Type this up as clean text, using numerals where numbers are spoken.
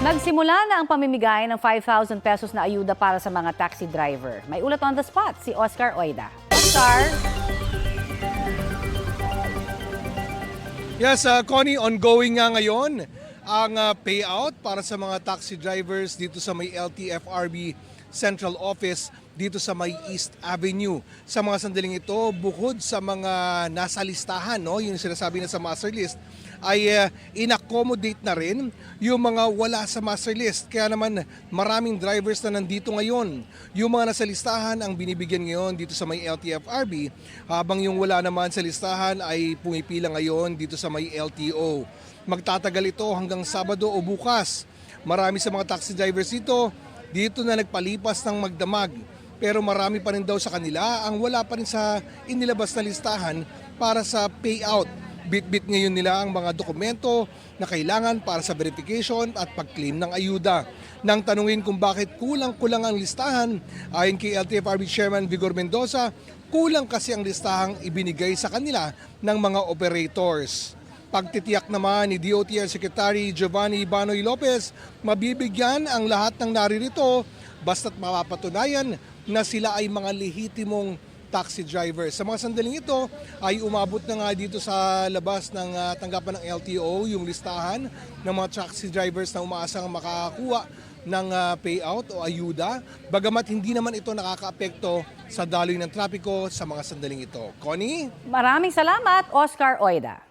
Nagsimula na ang pamimigay ng 5,000 pesos na ayuda para sa mga taxi driver. May ulat on the spot si Oscar Oida. Oscar? Yes, Connie, ongoing nga ngayon ang payout para sa mga taxi drivers dito sa may LTFRB Central Office dito sa may East Avenue. Sa mga sandaling ito, bukod sa mga nasa listahan, no, yung sinasabi na sa master list, ay in-accommodate na rin yung mga wala sa master list. Kaya naman maraming drivers na nandito ngayon. Yung mga nasa listahan ang binibigyan ngayon dito sa may LTFRB, habang yung wala naman sa listahan ay pumipila ngayon dito sa may LTO. Magtatagal ito hanggang Sabado o bukas. Marami sa mga taxi drivers dito na nagpalipas ng magdamag. Pero marami pa rin daw sa kanila ang wala pa rin sa inilabas na listahan para sa payout. Bit-bit ngayon nila ang mga dokumento na kailangan para sa verification at pag-claim ng ayuda. Nang tanungin kung bakit kulang-kulang ang listahan, ayon kay LTFRB Chairman Vigor Mendoza, kulang kasi ang listahang ibinigay sa kanila ng mga operators. Pagtitiyak naman ni DOTR Secretary Giovanni Banoy Lopez, mabibigyan ang lahat ng naririto basta't mapapatunayan na sila ay mga lehitimong taxi drivers. Sa mga sandaling ito ay umabot na nga dito sa labas ng tanggapan ng LTO yung listahan ng mga taxi drivers na umaasang makakakuha ng payout o ayuda, bagamat hindi naman ito nakakaapekto sa daloy ng trapiko sa mga sandaling ito. Connie? Maraming salamat, Oscar Oida.